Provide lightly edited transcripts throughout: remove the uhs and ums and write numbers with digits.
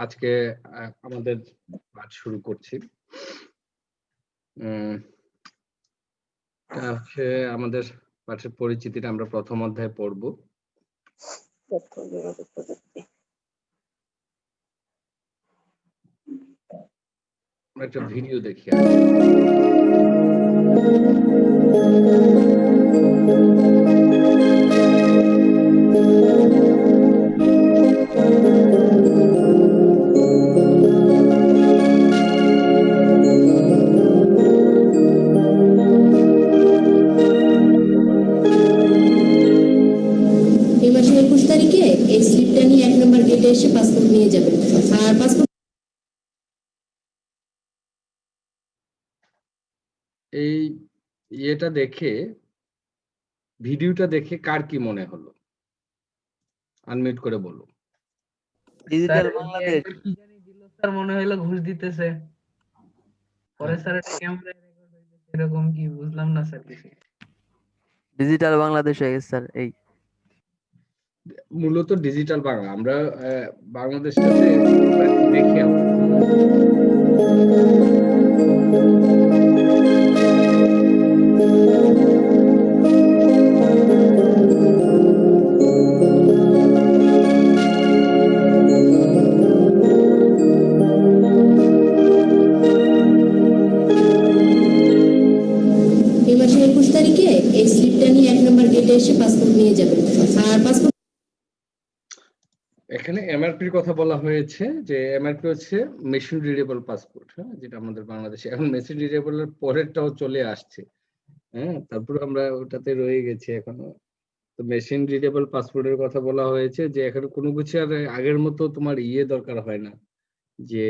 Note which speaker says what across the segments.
Speaker 1: আজকে আমাদের পাঠ শুরু করছি। হচ্ছে আমাদের পাঠের পরিচিতিটা আমরা প্রথম অধ্যায়ে পড়ব। আমরা একটা ভিডিও দেখি। এই ইয়েটা দেখে, ভিডিওটা দেখে কার কি মনে হলো? আনমিউট করে বলো।
Speaker 2: ডিজিটাল বাংলাদেশ
Speaker 3: কি জানি দিল স্যার, মনে হলো ঘুষ দিতেছে। পরে স্যার ক্যামেরা রেকর্ড হইতেছে, এরকম কি বুঝলাম না স্যার কিছু।
Speaker 2: ডিজিটাল বাংলাদেশ হয়ে গেছে স্যার। এই
Speaker 1: মূলত ডিজিটাল বাংলা আমরা বাংলাদেশটাতে দেখি আমরা। এখানে এমআরপির কথা বলা হয়েছে যে এমআরপি হচ্ছে মেশিন রিডেবল পাসপোর্ট, হ্যাঁ, যেটা আমাদের বাংলাদেশে এখন মেশিন রিডেবলের পরেরটাও চলে আসছে, হ্যাঁ, তারপর আমরা ওটাতে রয়ে গেছি এখনো। তো মেশিন রিডেবল পাসপোর্টের কথা বলা হয়েছে যে এখন কোনো কিছু আর আগের মতো তোমার দরকার হয় না, যে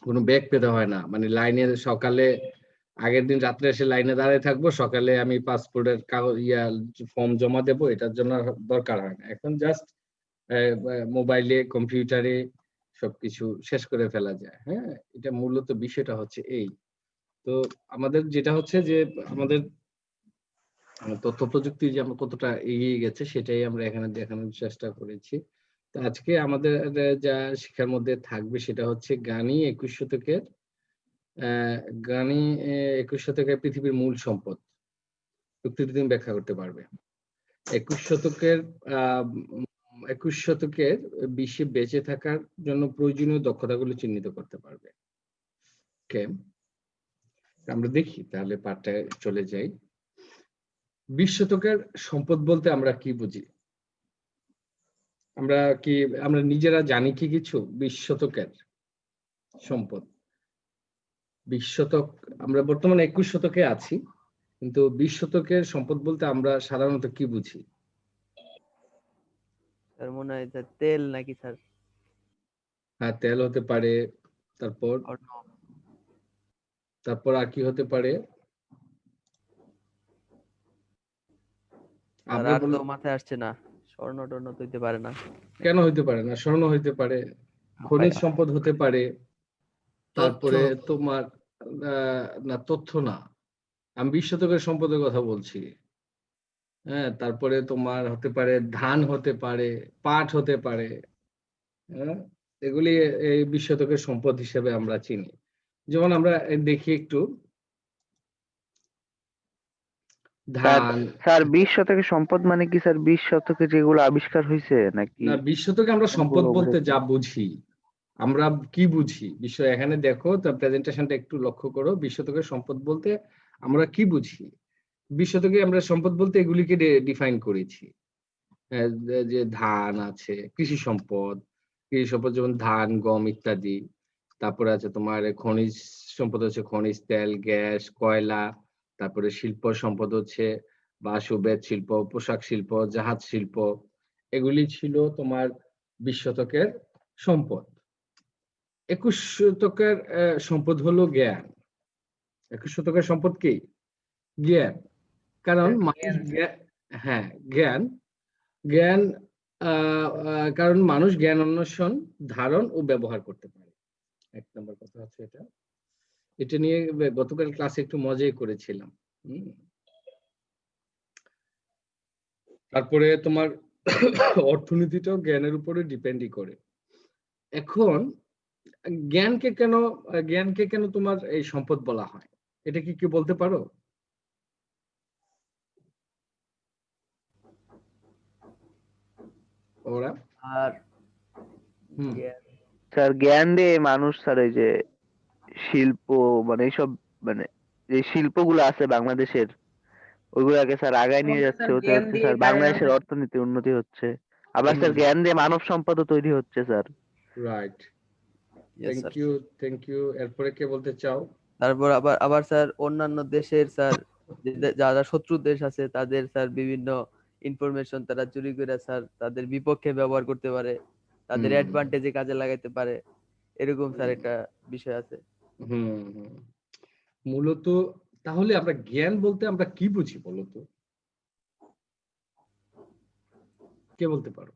Speaker 1: কোনো ব্যাগ পেতে হয় না, মানে লাইনে সকালে আগের দিন রাত্রে এসে লাইনে দাঁড়িয়ে থাকবো, সকালে আমি পাসপোর্টের কাগজ ফর্ম জমা দেবো, এটার জন্য দরকার হয় না। এখন জাস্ট মোবাইলে কম্পিউটারে সবকিছু শেষ করে ফেলা যায়। হ্যাঁ, এটা মূলত বিষয়টা হচ্ছে এই। তো আমাদের যেটা হচ্ছে যে আমাদের তথ্য প্রযুক্তি যে আমরা কতটা এগিয়ে গেছে সেটাই আমরা এখানে দেখানোর চেষ্টা করেছি। তো আজকে আমাদের যা শিক্ষার মধ্যে থাকবে সেটা হচ্ছে গানি 21 শতকের গানি 21 শতকের পৃথিবীর মূল সম্পদ। যুক্তিটি তুমি ব্যাখ্যা করতে পারবে। 21 শতকের বিশ্বে বেঁচে থাকার জন্য প্রয়োজনীয় দক্ষতাগুলো চিহ্নিত করতে পারবে। ওকে, আমরা দেখি তাহলে পাঠটায় চলে যাই। 20 শতকের সম্পদ বলতে আমরা কি বুঝি? আমরা নিজেরা জানি কি কিছু 20 শতকের সম্পদ? 20 শতক, আমরা বর্তমানে 21 শতকে আছি, কিন্তু 20 শতকের সম্পদ বলতে আমরা সাধারণত কি বুঝি?
Speaker 2: স্যার মনে হয় তেল নাকি স্যার?
Speaker 1: হ্যাঁ, তেল হতে পারে। তারপর আর কি হতে পারে?
Speaker 2: আর তো মাথায় আসছে না। স্বর্ণ টর্ণ তো হইতে পারে না।
Speaker 1: কেন হইতে পারে না? স্বর্ণ হইতে পারে, খনিজ সম্পদ হতে পারে, তারপরে তোমার না, তথ্য না, আমি 20 শতকের সম্পদের কথা বলছি। হ্যাঁ, তারপরে তোমার হতে পারে ধান হতে পারে, পাট হতে পারে। হ্যাঁ, এগুলি এই 20 শতকের সম্পদ হিসেবে আমরা চিনি। যেমন আমরা দেখি একটু ধান।
Speaker 4: স্যার 20 শতকের সম্পদ মানে কি স্যার? 20 শতকে যেগুলো আবিষ্কার হয়েছে নাকি?
Speaker 1: না, 20 শতকে আমরা সম্পদ বলতে যা বুঝি, আমরা কি বুঝি বিষয় এখানে দেখো, তো প্রেজেন্টেশনটা একটু লক্ষ্য করো। 20 শতকের সম্পদ বলতে আমরা কি বুঝি? 20 শতকে আমরা সম্পদ বলতে এগুলিকে ডিফাইন করেছি। যে ধান আছে, কৃষি সম্পদ যেমন ধান, গম ইত্যাদি। তারপরে আছে তোমার খনিজ সম্পদ, হচ্ছে খনিজ তেল, গ্যাস, কয়লা। তারপরে শিল্প সম্পদ হচ্ছে বাঁশ ও বেত শিল্প, পোশাক শিল্প, জাহাজ শিল্প। এগুলি ছিল তোমার 20 শতকের সম্পদ। 21 শতকের সম্পদ হলো জ্ঞান। 21 শতকের সম্পদ কি? জ্ঞান। কারণ মানুষ হ্যাঁ, জ্ঞান কারণ মানুষ জ্ঞান অন্বেষণ, ধারণ ও ব্যবহার করতে পারে। এক নম্বর কথা হচ্ছে এটা নিয়ে গতকাল ক্লাসে একটু মজাই করেছিলাম। তারপরে তোমার অর্থনীতিটাও জ্ঞানের উপরে ডিপেন্ডই করে। এখন জ্ঞানকে কেন তোমার এই সম্পদ বলা হয়, এটা কি কেউ বলতে পারো? ওরা
Speaker 2: আর
Speaker 1: হুম
Speaker 2: জ্ঞান,
Speaker 4: স্যার জ্ঞান দিয়ে মানুষ স্যার এই যে শিল্প মানে এইসব মানে যে শিল্পগুলো আছে বাংলাদেশের ওইগুলাকে স্যার আগায় নিয়ে
Speaker 3: আমাদের
Speaker 4: যাচ্ছে,
Speaker 3: স্যার
Speaker 4: ওতে
Speaker 3: জ্ঞান
Speaker 4: হচ্ছে
Speaker 3: দিয়ে
Speaker 4: স্যার
Speaker 3: গায়ে
Speaker 4: বাংলাদেশের
Speaker 3: আমরা
Speaker 4: অর্থনীতির উন্নতি হচ্ছে। আবার
Speaker 1: হুম
Speaker 4: স্যার জ্ঞান দিয়ে মানব সম্পদও তৈরি হচ্ছে sir.
Speaker 1: Right.
Speaker 2: yes sir।
Speaker 1: Thank you. এরপরে কে বলতে চাও?
Speaker 2: তারপর আবার আবার স্যার অন্যান্য দেশের স্যার যারা শত্রু দেশ আছে তাদের স্যার বিভিন্ন ইনফরমেশন তারা চুরি করে স্যার তাদের বিপক্ষে ব্যবহার করতে পারে, তাদের
Speaker 1: হুম
Speaker 2: অ্যাডভান্টেজে কাজে লাগাইতে পারে, এরকম স্যার একটা বিষয় আছে।
Speaker 1: হুম হুম। মূলত তাহলে আমরা জ্ঞান বলতে আমরা কি বুঝি বলতো? কে বলতে পারো?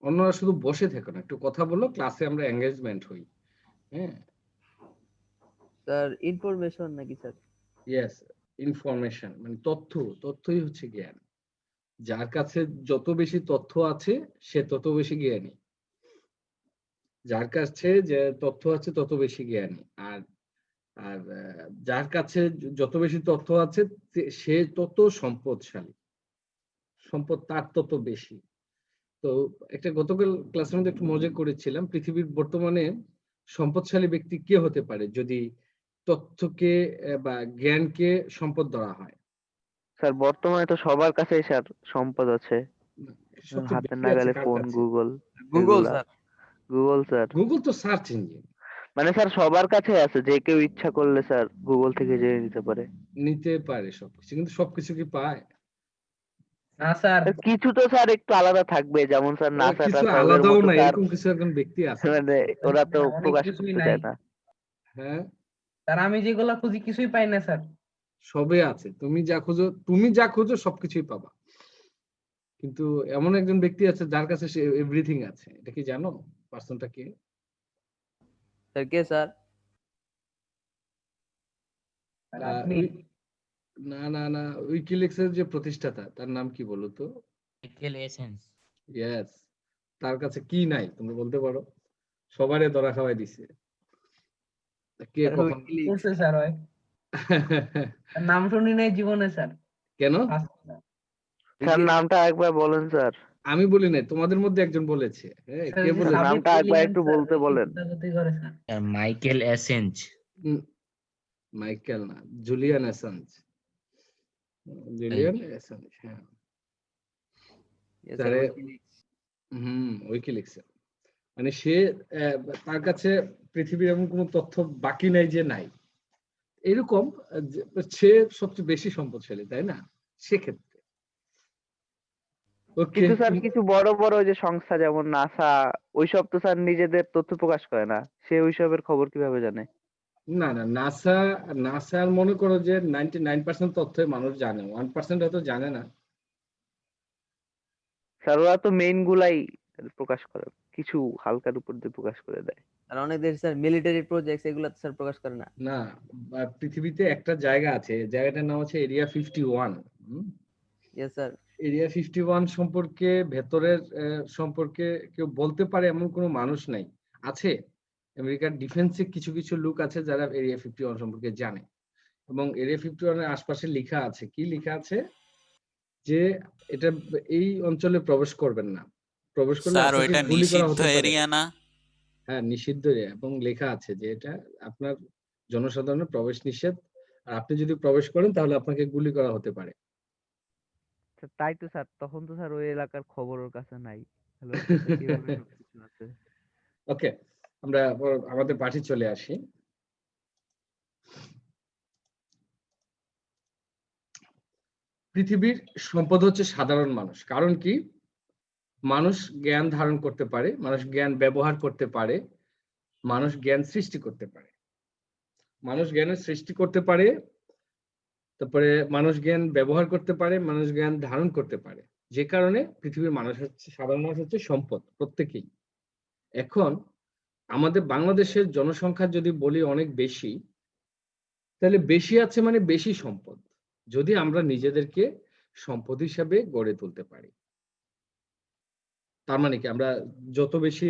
Speaker 1: অন্যরা শুধু বসে থেকো না, একটু কথা বলো, ক্লাসে আমরা এঙ্গেজমেন্ট হই। হ্যাঁ,
Speaker 2: স্যার ইনফরমেশন নাকি স্যার?
Speaker 1: ইয়েস, ইনফরমেশন মানে তথ্যই হচ্ছে জ্ঞান। যার কাছে যত বেশি তথ্য আছে সে তত বেশি জ্ঞানী। যার কাছে যে তথ্য আছে তত বেশি জ্ঞানী। আর আর যার কাছে যত বেশি তথ্য আছে সে তত সম্পদশালী। সম্পদ তার তত বেশি। তো একটা গতকাল ক্লাসের মধ্যে একটু মজা করেছিলাম, পৃথিবীর বর্তমানে সম্পদশালী ব্যক্তি কে হতে পারে যদি তথ্যকে বা জ্ঞানকে সম্পদ ধরা হয়?
Speaker 4: স্যার বর্তমানে তো সবার কাছেই স্যার সম্পদ আছে,
Speaker 1: সবচেয়ে
Speaker 4: হাতের
Speaker 1: বেশি আছে
Speaker 4: নাগালে
Speaker 1: কার
Speaker 4: ফোন,
Speaker 1: কাছে?
Speaker 4: গুগল
Speaker 2: গুগল
Speaker 4: এগুলা।
Speaker 2: স্যার।
Speaker 4: গুগল স্যার
Speaker 1: গুগল তো সার্চ ইঞ্জিন।
Speaker 4: মানে স্যার সবার কাছে আছে, যে কেউ ইচ্ছা করলে স্যার গুগল থেকে জেনে নিতে পারে।
Speaker 1: নিতে পারে সবকিছু, কিন্তু সবকিছু কি পায়?
Speaker 3: না স্যার,
Speaker 4: স্যার কিছু তো স্যার একটু আলাদা থাকবে, যেমন স্যার নাসা
Speaker 1: কিছু
Speaker 4: টাসা ওদের
Speaker 1: আলাদাও
Speaker 4: মতো
Speaker 1: না,
Speaker 4: স্যার
Speaker 1: এরকম কিছু একজন ব্যক্তি আছে
Speaker 4: মানে
Speaker 1: নাকি?
Speaker 4: ওরা তো
Speaker 3: অনেক
Speaker 4: প্রকাশ
Speaker 3: কিছুই
Speaker 4: করতে
Speaker 3: নাই
Speaker 4: চায় না।
Speaker 1: হ্যাঁ,
Speaker 3: স্যার। আমি যেগুলা খুঁজি কিছুই পাই না স্যার।
Speaker 1: সবে আছে। তুমি যা খোঁজো সবকিছুই পাবা। কিন্তু এমন একজন ব্যক্তি আছে যার কাছে সে এভরিথিং আছে, এটা কি জানো? পার্সনটা কে?
Speaker 2: স্যার কে স্যার?
Speaker 3: স্যার
Speaker 1: আহ,
Speaker 3: আপনি।
Speaker 1: উই- না, উইকিলিক্স এর যে প্রতিষ্ঠাতা তার নাম কি বলো তো?
Speaker 5: Michael essence.
Speaker 1: ইয়েস। তার কাছে কি নাই তুমি বলতে পারো? সবারে ধরা খাওয়াই দিছে। কে
Speaker 2: স্যার
Speaker 1: কখন
Speaker 2: উইকিলিক্স।
Speaker 3: করছে স্যার হয়। তার নাম শুনি নাই জীবনে স্যার।
Speaker 1: কেন?
Speaker 3: First sir.
Speaker 1: এই
Speaker 4: স্যার
Speaker 1: যে
Speaker 4: নামটা একবার বলেন স্যার।
Speaker 1: আমি বলি নাই, তোমাদের মধ্যে একজন বলেছে। হ্যাঁ,
Speaker 3: স্যার
Speaker 1: কে
Speaker 3: ওই যে
Speaker 1: বলেছে?
Speaker 3: সাবিত
Speaker 4: নামটা একবার
Speaker 3: এলিমেন্ট
Speaker 4: একটু
Speaker 3: স্যার,
Speaker 4: বলতে
Speaker 3: ওই যে
Speaker 4: বলেন।
Speaker 3: গুতাগুতি করে স্যার।
Speaker 5: মাইকেল এসেন্স।
Speaker 1: উম, মাইকেল না, জুলিয়ান অ্যাসাঞ্জ। জুলিয়ান অ্যাসাঞ্জ, হ্যাঁ।
Speaker 2: Yes, স্যার
Speaker 1: তারে
Speaker 2: উইকিলিক্স।
Speaker 1: উইকিলিক্স মানে সে আহ, তার কাছে পৃথিবীর এমন কোনো তথ্য বাকি নাই যে নাই, এরকম সে সবচেয়ে বেশি সম্পদশালী, তাই না? সেক্ষেত্রে ওকে।
Speaker 4: কিন্তু স্যার কিছু বড় বড় ওই যে সংস্থা যেমন নাসা ওইসব তো স্যার নিজেদের তথ্য প্রকাশ করে না, সে ওইসবের খবর কিভাবে জানে?
Speaker 1: না, নাসার মনে করো যে 99% তথ্য মানুষ জানে, 1% হয়তো জানে না।
Speaker 4: স্যার ওরা তো মেইন গুলাই প্রকাশ করে, কিছু হালকার উপর দিয়ে প্রকাশ করে দেয়।
Speaker 2: আর অনেক দেশ স্যার মিলিটারি প্রজেক্ট এগুলো তো স্যার প্রকাশ করে না।
Speaker 1: না, পৃথিবীতে একটা জায়গা আছে, জায়গাটার নাম হচ্ছে এরিয়া 51।
Speaker 2: Yes sir.
Speaker 1: এরিয়া 51 সম্পর্কে, ভেতরের সম্পর্কে কেউ বলতে পারে এমন কোনো মানুষ নাই। আছে, আমেরিকার ডিফেন্সে কিছু কিছু লোক আছে যারা এরিয়া 51 সম্পর্কে জানে। এবং এরিয়া 51 এর আশপাশে লেখা আছে, কি লেখা আছে যে এটা এই অঞ্চলে প্রবেশ করবেন না, প্রবেশ করলে
Speaker 6: স্যার
Speaker 1: আপনাকে
Speaker 6: ওইটা
Speaker 1: গুলি করা
Speaker 6: নিষিদ্ধ
Speaker 1: হতে পারে।
Speaker 6: এরিয়া না?
Speaker 1: হ্যাঁ, নিষিদ্ধ এরিয়া, এবং লেখা আছে যে এটা আপনার জনসাধারণের প্রবেশ নিষেধ, আর আপনি যদি প্রবেশ করেন তাহলে আপনাকে গুলি করা হতে পারে।
Speaker 4: স্যার তাই তো স্যার, তখন তো স্যার ওই এলাকার খবর ওর কাছে নাই, তাহলে ওর কাছে কিভাবে সবকিছু আছে?
Speaker 1: ওকে, আমরা আমাদের পাঠে চলে আসি। পৃথিবীর সম্পদ হচ্ছে সাধারণ মানুষ। কারণ কি? মানুষ জ্ঞান ধারণ করতে পারে, মানুষ জ্ঞান ব্যবহার করতে পারে, মানুষ জ্ঞান সৃষ্টি করতে পারে, মানুষ জ্ঞানের সৃষ্টি করতে পারে, তারপরে মানুষ জ্ঞান ব্যবহার করতে পারে, মানুষ জ্ঞান ধারণ করতে পারে। যে কারণে পৃথিবীর মানুষ হচ্ছে, সাধারণ মানুষ হচ্ছে সম্পদ প্রত্যেকেই। এখন আমাদের বাংলাদেশের জনসংখ্যা যদি বলি অনেক বেশি, তাহলে বেশি আছে মানে বেশি সম্পদ, যদি আমরা নিজেদেরকে সম্পদ হিসাবে গড়ে তুলতে পারি। তার মানে কি আমরা যত বেশি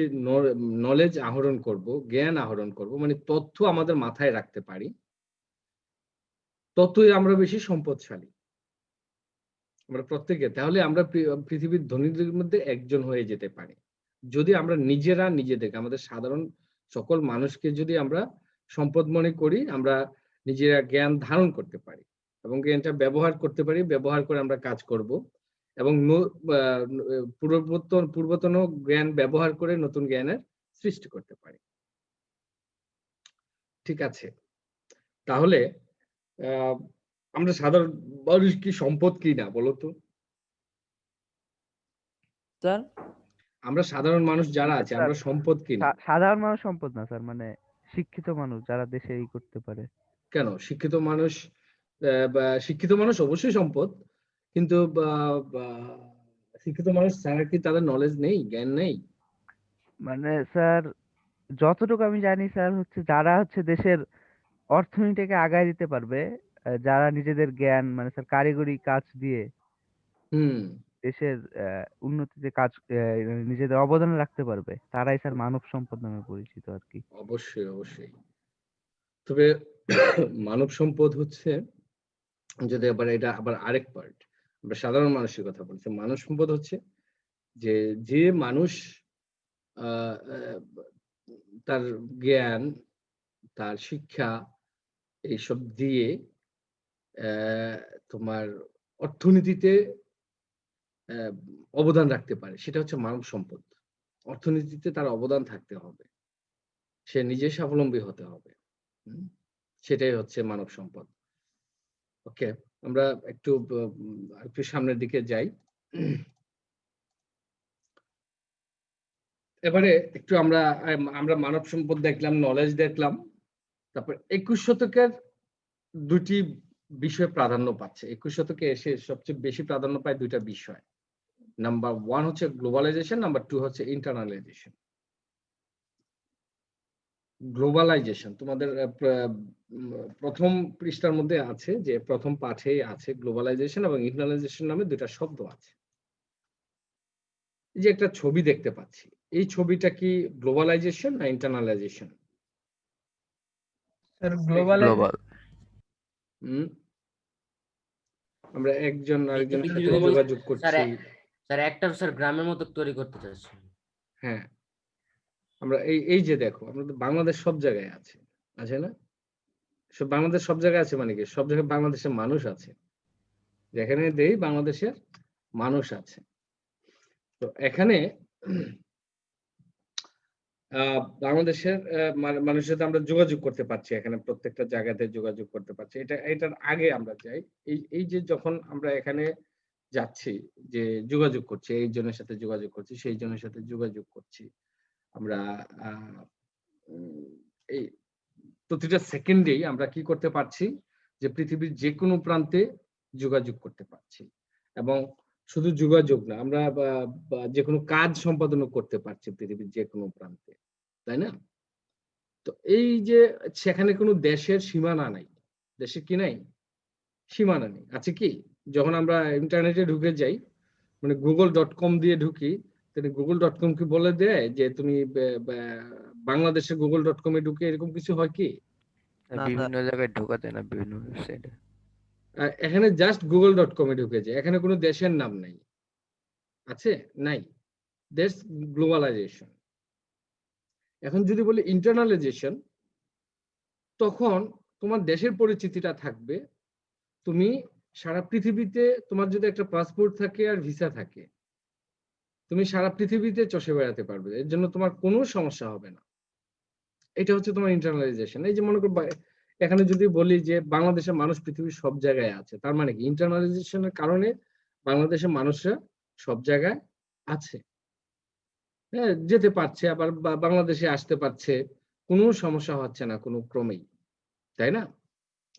Speaker 1: নলেজ আহরণ করব, জ্ঞান আহরণ করব, মানে তথ্য আমাদের মাথায় রাখতে পারি, ততই আমরা বেশি সম্পদশালী। আমরা প্রত্যেকে, তাহলে আমরা পৃথিবীর ধনীদের মধ্যে একজন হয়ে যেতে পারি যদি আমরা নিজেরা নিজেদেরকে, আমাদের সাধারণ সকল মানুষকে যদি আমরা সম্পদ মনে করি, আমরা নিজেরা জ্ঞান ধারণ করতে পারি এবং জ্ঞানটা ব্যবহার করতে পারি, ব্যবহার করে আমরা কাজ করব এবং পূর্বতন জ্ঞান ব্যবহার করে নতুন জ্ঞানের সৃষ্টি করতে পারি। ঠিক আছে, তাহলে আমরা সাধারণ মানুষ কি সম্পদ কি না বলো তো?
Speaker 2: স্যার
Speaker 1: আমরা সাধারণ মানুষ যারা আছে আমরা সম্পদ কি না?
Speaker 4: সাধারণ মানুষ সম্পদ না স্যার, মানে শিক্ষিত মানুষ যারা দেশে এই করতে পারে।
Speaker 1: কেন? শিক্ষিত মানুষ অবশ্যই সম্পদ, কিন্তু শিক্ষিত মানুষ ছাড়া কি তাদের নলেজ নেই, জ্ঞান নেই?
Speaker 4: মানে স্যার যতটুকু আমি জানি স্যার, হচ্ছে যারা হচ্ছে দেশের অর্থনীতিকে আগায় দিতে পারবে, যারা নিজেদের জ্ঞান মানে স্যার কারিগরি কাজ দিয়ে
Speaker 1: হুম,
Speaker 4: দেশের উন্নতিতে কাজ নিজেদের অবদান রাখতে পারবে, তারাই স্যার মানব সম্পদ নামে পরিচিত আর কি।
Speaker 1: অবশ্যই অবশ্যই। তবে মানব সম্পদ হচ্ছে, যদি আবার এটা আবার আরেক পার্ট, আমরা সাধারণ মানুষের কথা বলছি, মানব সম্পদ হচ্ছে যে মানুষ তার জ্ঞান, তার শিক্ষা এইসব দিয়ে তোমার অর্থনীতিতে অবদান রাখতে পারে, সেটা হচ্ছে মানব সম্পদ। অর্থনীতিতে তার অবদান থাকতে হবে, সে নিজে স্বাবলম্বী হতে হবে, সেটাই হচ্ছে মানব সম্পদ। ওকে, আমরা একটু সামনের দিকে যাই। এবারে একটু আমরা মানব সম্পদ দেখলাম, নলেজ দেখলাম, তারপর 21 শতকের দুটি বিষয় প্রাধান্য পাচ্ছে। 21 শতকে এসে সবচেয়ে বেশি প্রাধান্য পায় দুইটা বিষয়। নাম্বার 1 হচ্ছে গ্লোবালাইজেশন, নাম্বার 2 হচ্ছে ইন্টারনালাইজেশন। গ্লোবালাইজেশন তোমাদের প্রথম পৃষ্ঠার মধ্যে আছে, যে প্রথম পাঠে আছে গ্লোবালাইজেশন এবং ইন্টারনালাইজেশন নামে দুইটা শব্দ আছে। এই যে একটা ছবি দেখতে পাচ্ছি, এই ছবিটা কি গ্লোবালাইজেশন না ইন্টারনালাইজেশন?
Speaker 3: স্যার গ্লোবাল
Speaker 1: আমরা একজন আরেকজনের সাথে
Speaker 6: global-
Speaker 1: যোগাযোগ করছি।
Speaker 6: স্যার একটা স্যার গ্রামের মতো তৈরি করতে চাচ্ছি।
Speaker 1: হ্যাঁ, আমরা এই যে দেখো, আমাদের বাংলাদেশ সব জায়গায় আছে, আছে না? বাংলাদেশ সব জায়গায় আছে মানে কি, সব জায়গায় বাংলাদেশের মানুষ আছে, যেখানে দেই বাংলাদেশের মানুষ আছে। তো এখানে বাংলাদেশের মানুষের সাথে আমরা যোগাযোগ করতে পারছি, এখানে প্রত্যেকটা জায়গাতে যোগাযোগ করতে পারছি। এটার আগে আমরা যাই, এই যে যখন আমরা এখানে যাচ্ছি, যে যোগাযোগ করছি, এই জনের সাথে যোগাযোগ করছি, সেই জনের সাথে যোগাযোগ করছি, আমরা এই প্রতিটা সেকেন্ডেই আমরা কি করতে পারছি, যে পৃথিবীর যে কোনো প্রান্তে যোগাযোগ করতে পারছি। এবং শুধু যোগাযোগ না, আমরা যে কোনো কাজ সম্পাদন করতে পারছি পৃথিবীর যে কোনো প্রান্তে, তাই না? তো এই যে সেখানে কোনো দেশের সীমানা নাই, দেশে কি নাই, সীমানা নেই। আছে কি, যখন আমরা ইন্টারনেটে ঢুকে যাই, মানে google.com দিয়ে ঢুকি, তাহলে google.com কি বলে দেয় যে তুমি বাংলাদেশের google.com এ ঢুকে, এরকম কিছু হয় কি?
Speaker 4: বিভিন্ন জায়গায় ঢোকা যায় না, বিভিন্ন ওয়েবসাইটে।
Speaker 1: এখানে জাস্ট google.com এ ঢুকে যায়, এখানে কোনো দেশের নাম নাই, আছে নাই, দেশ গ্লোবালাইজেশন। এখন যদি বলি ইন্টারনালাইজেশন, তখন তোমার দেশের পরিচিতিটা থাকবে, তুমি সারা পৃথিবীতে, তোমার যদি একটা পাসপোর্ট থাকে আর ভিসা থাকে, তুমি সারা পৃথিবীতে চষে বেড়াতে পারবে, এর জন্য তোমার কোনো সমস্যা হবে না। এটা হচ্ছে তোমার ইন্টারনালাইজেশন। এই যে মনে করো এখানে যদি বলি যে বাংলাদেশের মানুষ পৃথিবীর সব জায়গায় আছে, তার মানে কি ইন্টারনালাইজেশনের কারণে বাংলাদেশের মানুষরা সব জায়গায় আছে, হ্যাঁ, যেতে পারছে, আবার বাংলাদেশে আসতে পারছে, কোনো সমস্যা হচ্ছে না কোনো ক্রমেই, তাই না?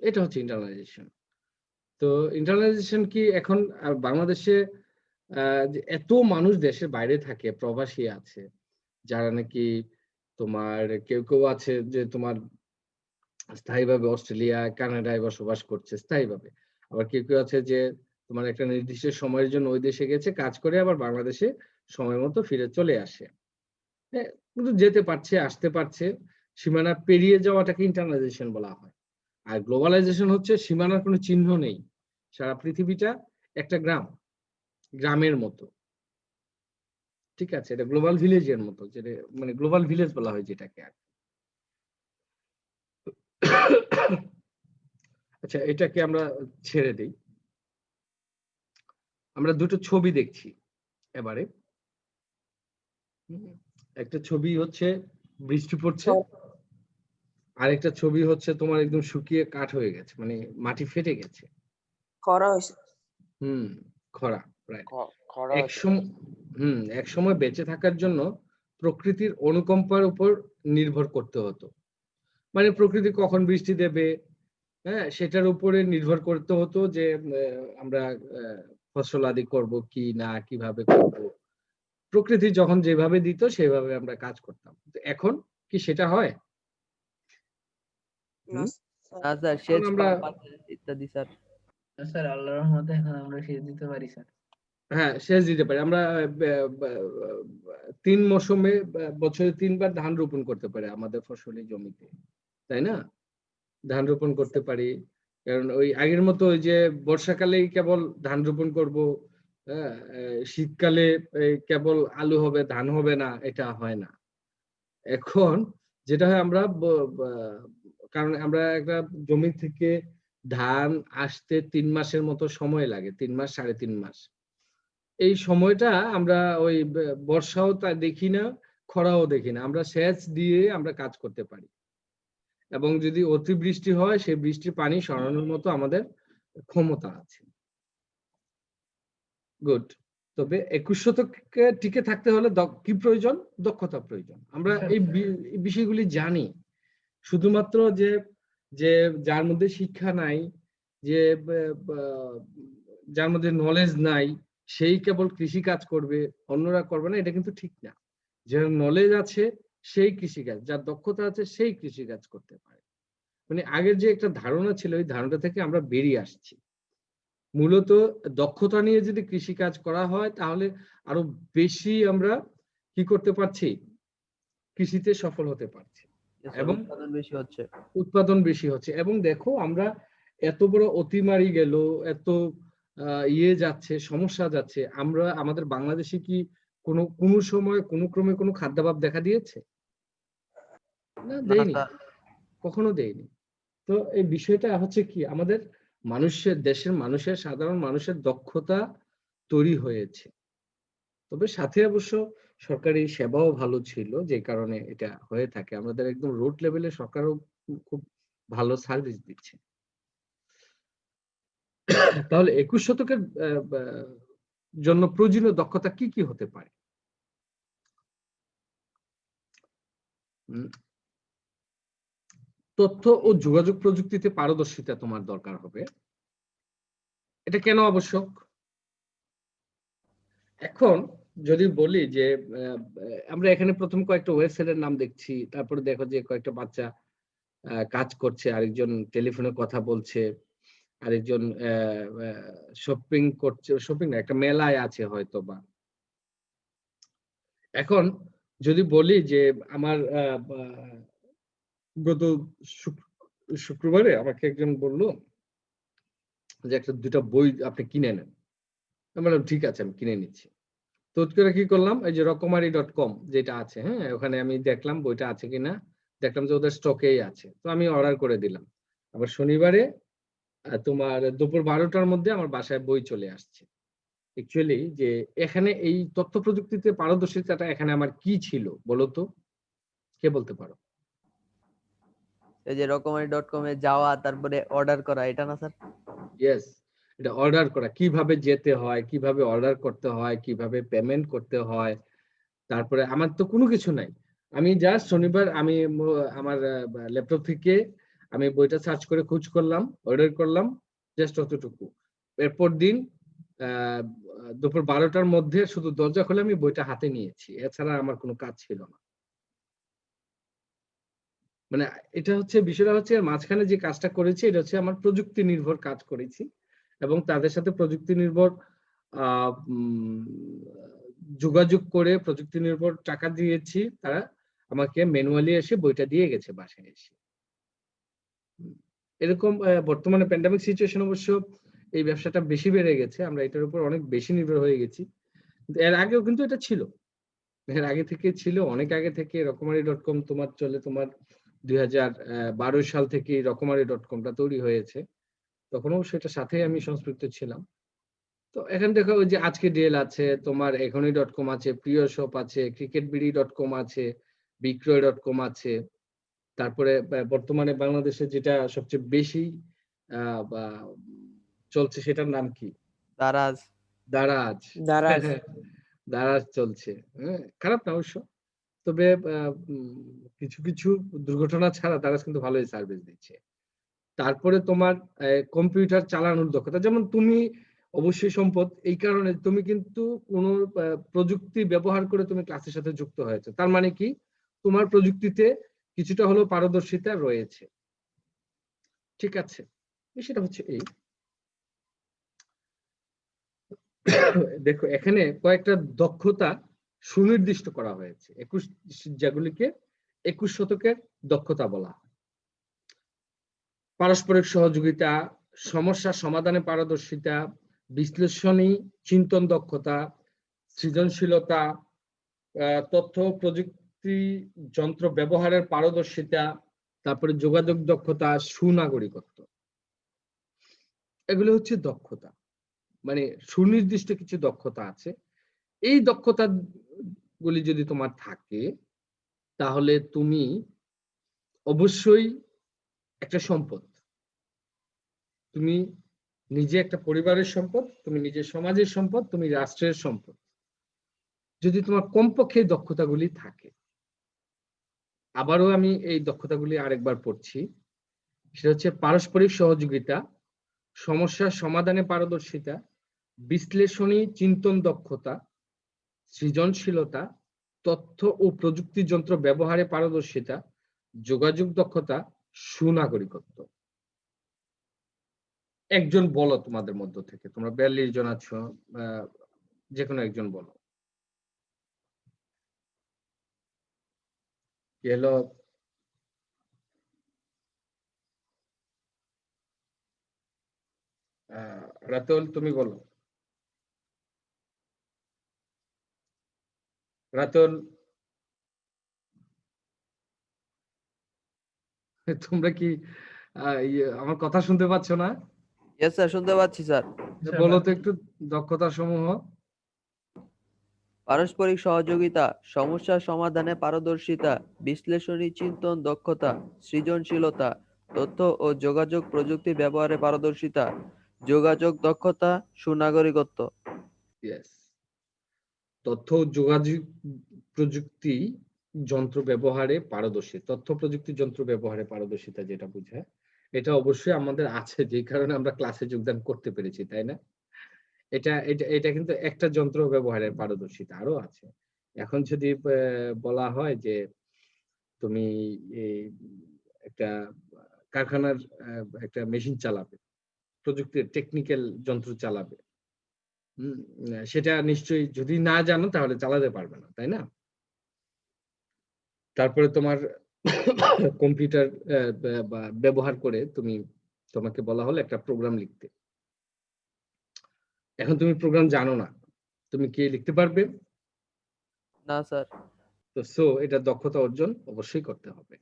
Speaker 1: এটা হচ্ছে ইন্টারনালাইজেশন। তো ইন্টারনালাইজেশন কি এখন বাংলাদেশে যে এত মানুষ দেশের বাইরে থাকে, প্রবাসী আছে, যারা নাকি তোমার কেউ কেউ আছে যে তোমার স্থায়ীভাবে অস্ট্রেলিয়া, কানাডায় বসবাস করছে স্থায়ীভাবে, আবার কেউ কেউ আছে যে তোমার একটা নির্দিষ্ট সময়ের জন্য ওই দেশে গেছে কাজ করে, আবার বাংলাদেশে সময় মতো ফিরে চলে আসে। হ্যাঁ, কিন্তু যেতে পারছে, আসতে পারছে, সীমানা পেরিয়ে যাওয়াটাকে ইন্টারনালাইজেশন বলা হয়। আর গ্লোবালাইজেশন হচ্ছে সীমানার কোনো চিহ্ন নেই, সারা পৃথিবীটা একটা গ্রামের মতো। ঠিক আছে, এটা গ্লোবাল ভিলেজের মতো, যেটা মানে গ্লোবাল ভিলেজ বলা হয় যেটাকে। আচ্ছা, এটাকে আমরা ছেড়ে দিই। আমরা দুটো ছবি দেখছি এবারে। একটা ছবি হচ্ছে বৃষ্টি পড়ছে, আর একটা ছবি হচ্ছে তোমার একদম শুকিয়ে কাঠ হয়ে গেছে, মানে মাটি ফেটে গেছে।
Speaker 7: খরা হয়েছে।
Speaker 1: খরা, রাইট।
Speaker 7: খরা
Speaker 1: এক সময় এক সময় বেঁচে থাকার জন্য প্রকৃতির অনুকম্পার উপর নির্ভর করতে হতো। মানে প্রকৃতি কখন বৃষ্টি দেবে, হ্যাঁ, সেটার উপরে নির্ভর করতে হতো যে আমরা ফসল আদি করব কি না, কিভাবে করব। প্রকৃতি যখন যেভাবে দিত সেভাবে আমরা কাজ করতাম। তো এখন কি সেটা হয়?
Speaker 7: না
Speaker 2: স্যার
Speaker 1: এখন
Speaker 2: সেচ
Speaker 1: আমরা
Speaker 2: পাম্প ইত্যাদি স্যার।
Speaker 3: স্যার আল্লাহর রহমতে এখন আমরা সেচ দিতে পারি স্যার।
Speaker 1: হ্যাঁ, সেচ দিতে পারি আমরা। 3 মৌসুমে বছরে 3 বার ধান রোপণ করতে পারি আমাদের ফসলি জমিতে, তাই না? ধান রোপণ করতে পারি, কারণ ওই আগের মতো ওই যে বর্ষাকালেই কেবল ধান রোপণ করব, হ্যাঁ, শীতকালে কেবল আলু হবে ধান হবে না, এটা হয় না। এখন যেটা হয় আমরা কারণ আমরা একটা জমি থেকে ধান আসতে 3 মাসের মতো সময় লাগে, 3 মাস 3.5 মাস। এই সময়টা আমরা ওই বর্ষাও তা দেখি না, খরাও দেখি না, আমরা সেচ দিয়ে আমরা কাজ করতে পারি। এবং যদি অতিবৃষ্টি হয় সেই বৃষ্টির পানি সরানোর মতো আমাদের ক্ষমতা আছে। গুড। তবে 21 শতকে টিকে থাকতে হলে কি প্রয়োজন? দক্ষতা প্রয়োজন। আমরা এই বিষয়গুলি জানি, শুধুমাত্র যে যে যার মধ্যে শিক্ষা নাই, যে যার মধ্যে নলেজ নাই সেই কেবল কৃষি কাজ করবে, অন্যরা করবে না, এটা কিন্তু ঠিক না। যার নলেজ আছে সেই কৃষিকাজ, যার দক্ষতা আছে সেই কৃষিকাজ করতে পারে। মানে আগের যে একটা ধারণা ছিল, ওই ধারণা থেকে আমরা বেরিয়ে আসছি। মূলত দক্ষতা নিয়ে যদি কৃষিকাজ করা হয় তাহলে আরো বেশি আমরা কি করতে পারছি, কৃষিতে সফল হতে পারছি এবং
Speaker 2: উৎপাদন বেশি হচ্ছে।
Speaker 1: উৎপাদন বেশি হচ্ছে। এবং দেখো আমরা এত বড় অতিমারি গেল, এত যাচ্ছে, সমস্যা যাচ্ছে, আমরা আমাদের বাংলাদেশে কি কোনো সময় কোনো ক্রমে কোনো খাদ্যাভাব দেখা দিয়েছে? না, দেয়নি, কখনো দেয়নি। তো এই বিষয়টা হচ্ছে কি, আমাদের দেশের মানুষের, সাধারণ মানুষের দক্ষতা তৈরি হয়েছে। তবে সাথে অবশ্য সরকারি সেবাও ভালো ছিল, যে কারণে এটা হয়ে থাকে। আমাদের একদম রোড লেভেলে সরকারও খুব ভালো সার্ভিস দিচ্ছে। তাহলে 21 শতকের জন্য প্রয়োজনীয় দক্ষতা কি কি হতে পারে? তথ্য ও যোগাযোগ প্রযুক্তিতে পারদর্শিতা তোমার দরকার হবে। এটা কেন আবশ্যক? এখন যদি বলি যে আমরা এখানে প্রথম কয়েকটা ওয়েবসাইটের নাম দেখছি, তারপরে দেখো যে কয়েকটা বাচ্চা কাজ করছে, আরেকজন টেলিফোনে কথা বলছে, আরেকজন শপিং করছে, শপিং না, একটা মেলায় আছে হয়তো বা। এখন যদি বলি যে আমার গত শুক্রবারে আমাকে একজন বলল যে একটা 2টা বই আপনি কিনে নেন। আমি বললাম ঠিক আছে, আমি কিনে নিচ্ছি। তো করে কি করলাম, এই যে রকমারি.com যেটা আছে, হ্যাঁ, ওখানে আমি দেখলাম বইটা আছে কিনা, দেখলাম যে ওদের স্টকেই আছে, তো আমি অর্ডার করে দিলাম। আবার শনিবারে তোমার দুপুর 12টার মধ্যে আমার বাসায় বই চলে আসছে। অ্যাকচুয়ালি যে এখানে এই তথ্য প্রযুক্তিতে পারদর্শিতাটা এখানে আমার কি ছিল বলতো, কে বলতে পারো?
Speaker 2: এই যে রকমারি.com এ যাওয়া, তারপরে অর্ডার করা, এটা না স্যার?
Speaker 1: ইয়েস, এটা অর্ডার করা, কিভাবে যেতে হয়, কিভাবে অর্ডার করতে হয়, কিভাবে পেমেন্ট করতে হয়। তারপরে আমার তো কোনো কিছু নাই, আমি জাস্ট শনিবার আমি আমার ল্যাপটপ থেকে আমি বইটা সার্চ করে খোঁজ করলাম, অর্ডার করলাম, জাস্ট অতটুকু। এরপর দিন দুপুর 12টার মধ্যে শুধু দরজা খুলে আমি বইটা হাতে নিয়েছি, এছাড়া আমার কোনো কাজ ছিল না। মানে এটা হচ্ছে বিষয়টা হচ্ছে, মাঝখানে যে কাজটা করেছি এটা হচ্ছে আমার প্রযুক্তি নির্ভর কাজ করেছি, এবং তাদের সাথে প্রযুক্তি নির্ভর যোগাযোগ করে প্রযুক্তি নির্ভর টাকা দিয়েছি, তারা আমাকে ম্যানুয়ালি এসে বইটা দিয়ে গেছে বাসায় এসে। এরকম বর্তমানে প্যান্ডামিক সিচুয়েশন অবশ্য এই ব্যবসাটা বেশি বেড়ে গেছে, আমরা এটার উপর অনেক বেশি নির্ভর হয়ে গেছি। কিন্তু এর আগেও কিন্তু এটা ছিল, এর আগে থেকে ছিল, অনেক আগে থেকে রকমারি.কম তোমার চলে, তোমার 2012 সাল থেকে রকমারি.কমটা তৈরি হয়েছে, তখনও সেটার সাথে আমি সংশ্লিষ্ট ছিলাম। তো এখন দেখো ওই যে আজকে ডিএল আছে, তোমার এখনই.কম আছে, প্রিয় শপ আছে, ক্রিকেটবিডি.কম আছে, বিক্রয়.কম আছে, তারপরে বর্তমানে বাংলাদেশে যেটা সবচেয়ে বেশি বা চলছে সেটার নাম কি?
Speaker 2: দারাজ।
Speaker 1: দারাজ।
Speaker 6: দারাজ।
Speaker 1: দারাজ চলছে, হ্যাঁ, খারাপ না অবশ্য, তবে কিছু কিছু দুর্ঘটনা ছাড়া দারাজ কিন্তু ভালোই সার্ভিস দিচ্ছে। তারপরে তোমার কম্পিউটার চালানোর দক্ষতা, যেমন তুমি অবশ্যই সম্পদ, এই কারণে তুমি কিন্তু কোনো প্রযুক্তি ব্যবহার করে তুমি ক্লাসের সাথে যুক্ত হয়েছে, তার মানে কি তোমার প্রযুক্তিতে কিছুটা হলেও পারদর্শিতা রয়েছে, ঠিক আছে? সেটা হচ্ছে এই দেখো এখানে কয়েকটা দক্ষতা সুনির্দিষ্ট করা হয়েছে, যেগুলিকে 21 শতকের দক্ষতা বলা হয়। পারস্পরিক সহযোগিতা, সমস্যা সমাধানে পারদর্শিতা, বিশ্লেষণী চিন্তন দক্ষতা, সৃজনশীলতা, তথ্য প্রযুক্তি যন্ত্র ব্যবহারের পারদর্শিতা, তারপরে যোগাযোগ দক্ষতা, সুনাগরিকত্ব। এগুলো হচ্ছে দক্ষতা, মানে সুনির্দিষ্ট কিছু দক্ষতা আছে। এই দক্ষতা গুলি যদি তোমার থাকে তাহলে তুমি অবশ্যই একটা সম্পদ, তুমি নিজে একটা পরিবারের সম্পদ, তুমি নিজের সমাজের সম্পদ, তুমি রাষ্ট্রের সম্পদ, যদি তোমার কমপক্ষে এই দক্ষতাগুলি থাকে। আবারও আমি এই দক্ষতাগুলি আরেকবার পড়ছি, সেটা হচ্ছে পারস্পরিক সহযোগিতা, সমস্যার সমাধানে পারদর্শিতা, বিশ্লেষণী চিন্তন দক্ষতা, সৃজনশীলতা, তথ্য ও প্রযুক্তি যন্ত্র ব্যবহারে পারদর্শিতা, যোগাযোগ দক্ষতা, সুনাগরিকত্ব। একজন বলো তোমাদের মধ্য থেকে, তোমরা 42 জন আছো, যে কোনো একজন বলো। কি হলো? রাতুল তুমি বলো। রাতুল, তোমরা কি আমার কথা শুনতে পাচ্ছ না?
Speaker 2: ইয়েস স্যার, শুনতে পাচ্ছি স্যার।
Speaker 1: বলো তো একটু দক্ষতা সমূহ।
Speaker 2: পারস্পরিক সহযোগিতা, সমস্যা সমাধানে পারদর্শিতা, বিশ্লেষণী চিন্তন দক্ষতা, সৃজনশীলতা, তথ্য ও যোগাযোগ প্রযুক্তি ব্যবহারে পারদর্শিতা, যোগাযোগ দক্ষতা, সুনাগরিকত্ব।
Speaker 1: ইয়েস, তথ্য ও যোগাযোগ প্রযুক্তি যন্ত্র ব্যবহারে পারদর্শী, তথ্য প্রযুক্তি যন্ত্র ব্যবহারে পারদর্শিতা যেটা বোঝায়, এটা অবশ্যই আমাদের আছে, যে কারণে আমরা ক্লাসে যোগদান করতে পেরেছি, তাই না? এটা এটা এটা কিন্তু একটা যন্ত্র ব্যবহারের পারদর্শিতা, আরো আছে। এখন যদি বলা হয় যে তুমি এই একটা কারখানার একটা মেশিন চালাবে, প্রযুক্তির টেকনিক্যাল যন্ত্র চালাবে, সেটা নিশ্চয়ই যদি না জানো তাহলে চালাতে পারবে না, তাই না? তারপরে তোমার কম্পিউটার ব্যবহার করে তোমাকে বলা হলো একটা প্রোগ্রাম লিখতে, এখন তুমি প্রোগ্রাম জানো না, তুমি কি লিখতে পারবে?
Speaker 2: না স্যার।
Speaker 1: তো এটা দক্ষতা অর্জন অবশ্যই করতে হবে।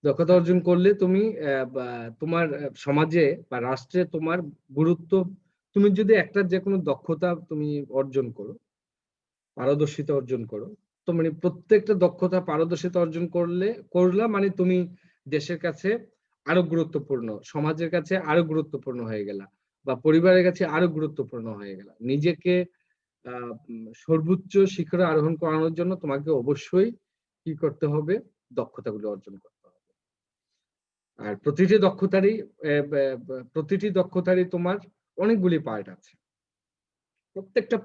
Speaker 1: দক্ষতা অর্জন করলে তুমি তোমার সমাজে বা রাষ্ট্রে তোমার গুরুত্ব, তুমি যদি একটা যে কোনো দক্ষতা তুমি অর্জন করো, পারদর্শিতা অর্জন করো, তো মানে প্রত্যেকটা দক্ষতা পারদর্শিতা অর্জন করলা মানে তুমি দেশের কাছে আরো গুরুত্বপূর্ণ, সমাজের কাছে আরো গুরুত্বপূর্ণ হয়ে গেলা, বা পরিবারের কাছে আরো গুরুত্বপূর্ণ হয়ে গেলা। নিজেকে সর্বোচ্চ শিখরে আরোহণ করানোর জন্য তোমাকে অবশ্যই কি করতে হবে? দক্ষতাগুলো অর্জন করতে হবে। আর প্রতিটি দক্ষতারই তোমার অনেকগুলি পার্ট আছে, প্রত্যেকটা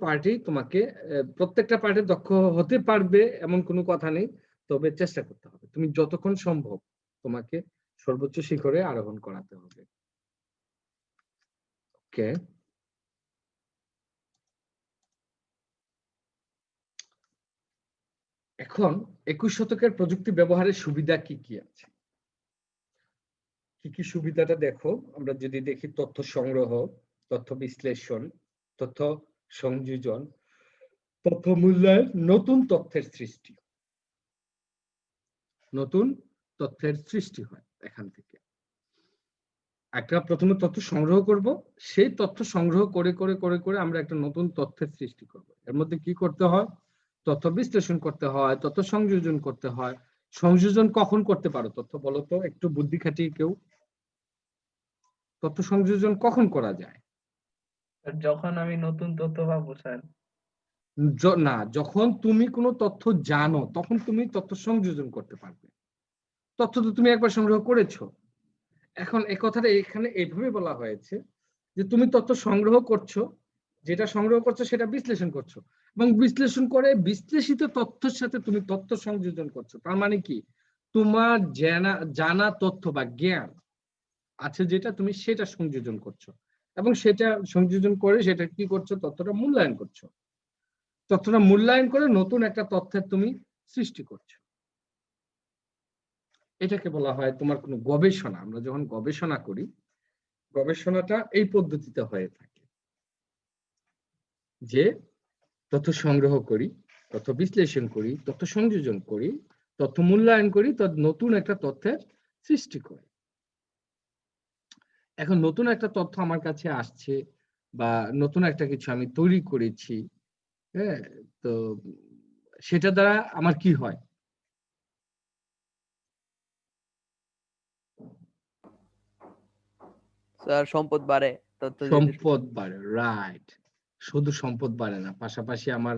Speaker 1: পার্টে দক্ষ হতে পারবে এমন কোনো কথা নেই, তবে চেষ্টা করতে হবে, তুমি যতক্ষণ সম্ভব তোমাকে সর্বোচ্চ শিখরে আরোহণ করাতে হবে। ওকে। এখন 21 শতকের প্রযুক্তি ব্যবহারের সুবিধা কি কি আছে? কি কি সুবিধাটা দেখো, আমরা যদি দেখি তথ্য সংগ্রহ, তথ্য বিশ্লেষণ, তথ্য সংযোজন, তথ্য মূল্যায়ন, নতুন তথ্যের সৃষ্টি। নতুন তথ্যের সৃষ্টি হয় এখান থেকে। একটা প্রথমে তথ্য সংগ্রহ করব, সেই তথ্য সংগ্রহ করে করে করে করে আমরা একটা নতুন তথ্যের সৃষ্টি করব। এর মধ্যে কি করতে হয়? তথ্য বিশ্লেষণ করতে হয়, তথ্য সংযোজন করতে হয়। সংযোজন কখন করতে পারো তথ্য বলো তো, একটু বুদ্ধি খাটিয়ে কেউ। তথ্য সংযোজন কখন করা যায়?
Speaker 3: যখন আমি নতুন তথ্য পাবো স্যার।
Speaker 1: না, যখন তুমি কোনো তথ্য জানো তখন তুমি তথ্য সংযোজন করতে পারবে। তথ্য তো তুমি একবার সংগ্রহ করেছো। এখন এই কথাটা এখানে এইভাবে বলা হয়েছে যে তুমি তথ্য সংগ্রহ করছো, যেটা সংগ্রহ করছো সেটা বিশ্লেষণ করছো, এবং বিশ্লেষণ করে বিশ্লেষিত তথ্যের সাথে তুমি তথ্য সংযোজন করছো। তার মানে কি, তোমার জানা তথ্য বা জ্ঞান আছে যেটা, তুমি সেটা সংযোজন করছো, এবং সেটা সংযোজন করে সেটা কি করছো, তথ্যটা মূল্যায়ন করছো। তথ্যটা মূল্যায়ন করে নতুন একটা তথ্যের তুমি সৃষ্টি করছো। এটাকে বলা হয় তোমার কোনো গবেষণা। আমরা যখন গবেষণা করি, গবেষণাটা এই পদ্ধতিতে হয়ে থাকে যে তথ্য সংগ্রহ করি, তথ্য বিশ্লেষণ করি, তথ্য সংযোজন করি, তথ্য মূল্যায়ন করি, নতুন একটা তথ্যের সৃষ্টি করি। এখন নতুন একটা তথ্য আমার কাছে আসছে বা নতুন একটা কিছু আমি তৈরি করেছি, হ্যাঁ, তো সেটা দ্বারা আমার কি হয়?
Speaker 2: স্যার সম্পদ বাড়ে, তথ্য যেহেতু
Speaker 1: সম্পদ বাড়ে, রাইট। শুধু সম্পদ বাড়ে না, পাশাপাশি আমার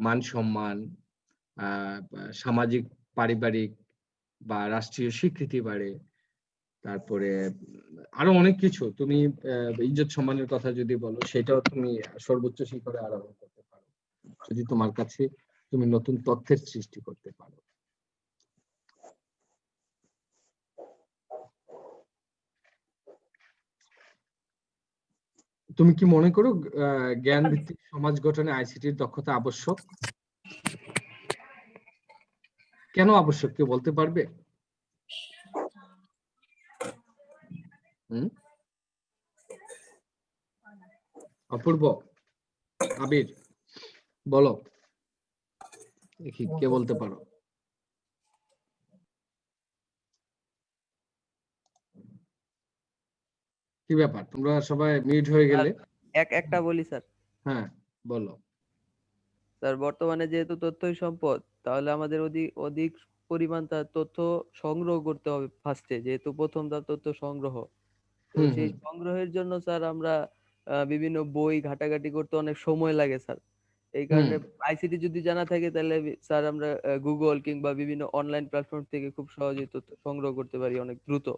Speaker 1: মান সম্মান, সামাজিক, পারিবারিক বা রাষ্ট্রীয় স্বীকৃতি বাড়ে। তারপরে আরো অনেক কিছু, তুমি ইজ্জত সম্মানের কথা যদি বলো, সেটাও তুমি সর্বোচ্চ শিখরে আরোহণ করতে পারো যদি তোমার কাছে তুমি নতুন তথ্যের সৃষ্টি করতে পারো। তুমি কি মনে করো জ্ঞান ভিত্তিক সমাজ গঠনে আইসিটির দক্ষতা আবশ্যক? কেন আবশ্যক কেউ বলতে পারবে? অপূর্ব, আবির, বলো দেখি কে বলতে পারো। কি ব্যাপার, তোমরা সবাই মিউট হয়ে গেলে?
Speaker 2: একটা বলি স্যার।
Speaker 1: হ্যাঁ বলো।
Speaker 2: স্যার বর্তমানে যেহেতু তথ্যই সম্পদ, তাহলে আমাদের অধিক অধিক পরিমাণ তার তথ্য সংগ্রহ করতে হবে ফার্স্টে, যেহেতু প্রথম ধাপ তথ্য সংগ্রহ। তো
Speaker 1: হুম
Speaker 2: সেই
Speaker 1: হুম
Speaker 2: সংগ্রহের জন্য স্যার আমরা বিভিন্ন বই ঘাটাঘাটি করতে অনেক সময় লাগে স্যার। এই
Speaker 1: হুম
Speaker 2: কারণে আইসিটি যদি জানা থাকে তাহলে স্যার আমরা গুগল কিংবা বিভিন্ন অনলাইন প্ল্যাটফর্ম থেকে খুব সহজেই তথ্য সংগ্রহ করতে পারি অনেক দ্রুত।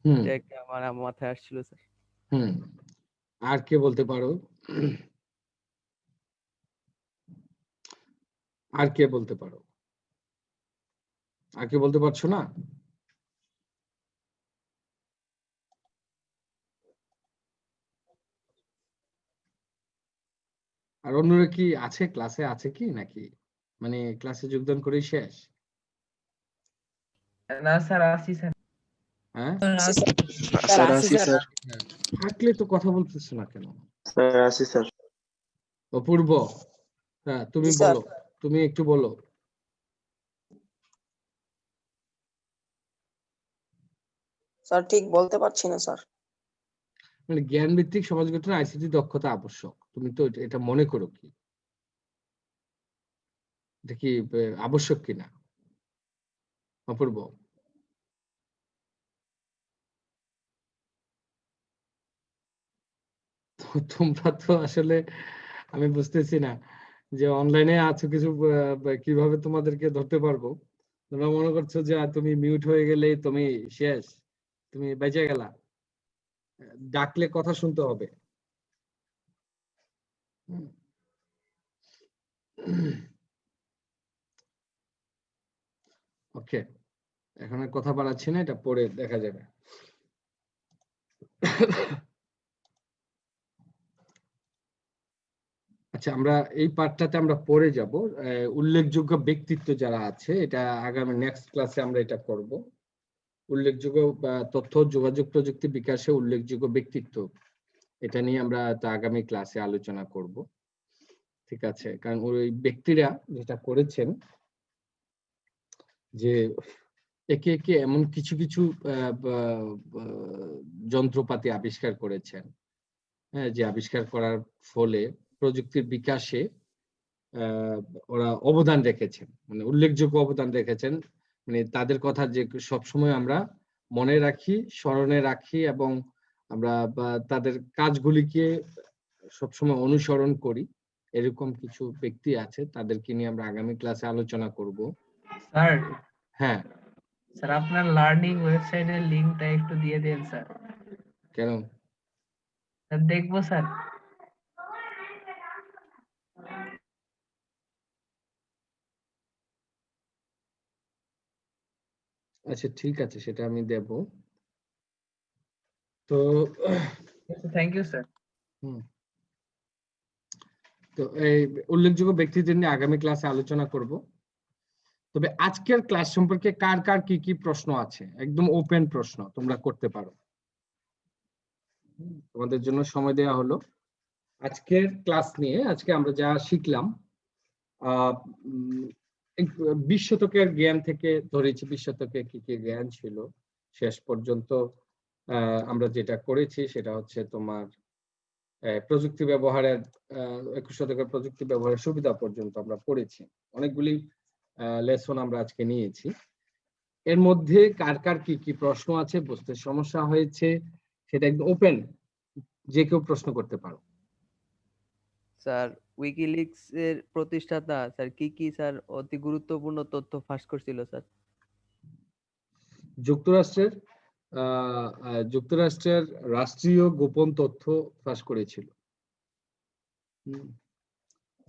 Speaker 1: হুম
Speaker 2: এটা একটা আমার মাথায় আসছিল স্যার।
Speaker 1: হুম। আর কে বলতে পারো? আর কে বলতে পারো? আর কে বলতে পারছো না? আর অন্যরা কি আছে, ক্লাসে আছে কি, নাকি মানে ক্লাসে যোগদান করেই শেষ?
Speaker 3: না স্যার, আসি স্যার।
Speaker 1: হ্যাঁ,
Speaker 7: স্যার আসি স্যার।
Speaker 1: থাকলে তো কথা বলতেছো না কেন?
Speaker 7: স্যার আসি স্যার।
Speaker 1: অপূর্ব, হ্যাঁ তুমি
Speaker 7: জি স্যার।
Speaker 1: বলো, তুমি একটু বলো।
Speaker 7: স্যার ঠিক বলতে পারছি না স্যার।
Speaker 1: মানে জ্ঞান ভিত্তিক সমাজ গঠনে আইসিটি দক্ষতা আবশ্যক, তুমি তো এটা মনে করো কি? এটা কি আবশ্যক কিনা অপূর্ব? তো তোমরা তো আসলে, আমি বুঝতেছি না যে অনলাইনে আছো কিছু, কিভাবে তোমাদেরকে ধরতে পারবো। তোমরা মনে করছো যে তুমি মিউট হয়ে গেলে তুমি শেষ, তুমি বেঁচে গেলা, ডাকলে কথা শুনতে হবে। ওকে, এখন আর কথা বাড়াচ্ছি না, এটা পরে দেখা যাবে। আচ্ছা, আমরা এই পার্টটাতে আমরা পরে যাব। উল্লেখযোগ্য ব্যক্তিত্ব যারা আছে, এটা আগামী নেক্সট ক্লাসে আমরা এটা করব। উল্লেখযোগ্য তথ্য যোগাযোগ প্রযুক্তি বিকাশে উল্লেখযোগ্য ব্যক্তিত্ব, এটা নিয়ে আমরা তো আগামী ক্লাসে আলোচনা করব। ঠিক আছে, কারণ ওই ব্যক্তিরা যেটা করেছেন যে একে একে এমন কিছু কিছু যন্ত্রপাতি আবিষ্কার করেছেন, হ্যাঁ, যে আবিষ্কার করার ফলে প্রযুক্তির বিকাশে ওরা অবদান রেখেছেন, মানে উল্লেখযোগ্য অবদান রেখেছেন। মানে তাদের কথা যে সবসময় আমরা মনে রাখি, স্মরণে রাখি এবং আমরা তাদের কাজগুলিকে সবসময় অনুসরণ করি। এরকম কিছু ব্যক্তি আছে, তাদেরকে নিয়ে আমরা আগামী ক্লাসে আলোচনা করব।
Speaker 3: স্যার,
Speaker 1: হ্যাঁ,
Speaker 3: স্যার আপনার লার্নিং ওয়েবসাইটের লিংকটা একটু দিয়ে দেন স্যার।
Speaker 1: কেন?
Speaker 3: স্যার দেখবো স্যার।
Speaker 1: আচ্ছা, ঠিক আছে, সেটা আমি দেব। তো
Speaker 3: থ্যাংক ইউ স্যার।
Speaker 1: তো এই উল্লেখযোগ্য ব্যক্তিদের নিয়ে আগামী ক্লাসে আলোচনা করব। তবে আজকের ক্লাস সম্পর্কে কার কার কি কি প্রশ্ন আছে, একদম ওপেন প্রশ্ন তোমরা করতে পারো, তোমাদের জন্য সময় দেওয়া হলো। আজকের ক্লাস নিয়ে আজকে আমরা যা শিখলাম, 20 শতকের জ্ঞান থেকে ধরেছি, 20 শতকে কি কি জ্ঞান ছিল শেষ পর্যন্ত আমরা যেটা করেছি সেটা হচ্ছে তোমার প্রযুক্তি ব্যবহারের 21 শতকের প্রযুক্তি ব্যবহারের সুবিধা পর্যন্ত আমরা পড়েছি। অনেকগুলি লেসন আমরা আজকে নিয়েছি। এর মধ্যে কার কার কি কি প্রশ্ন আছে, বুঝতে সমস্যা হয়েছে, সেটা একদম ওপেন, যে কেউ প্রশ্ন করতে পারো।
Speaker 2: স্যার, উইকিলিক্স এর প্রতিষ্ঠাতা স্যার কি স্যার অতি গুরুত্বপূর্ণ তথ্য ফাঁস করছিল স্যার?
Speaker 1: যুক্তরাষ্ট্রের যুক্তরাষ্ট্রের রাষ্ট্রীয় গোপন তথ্য ফাঁস করেছিল,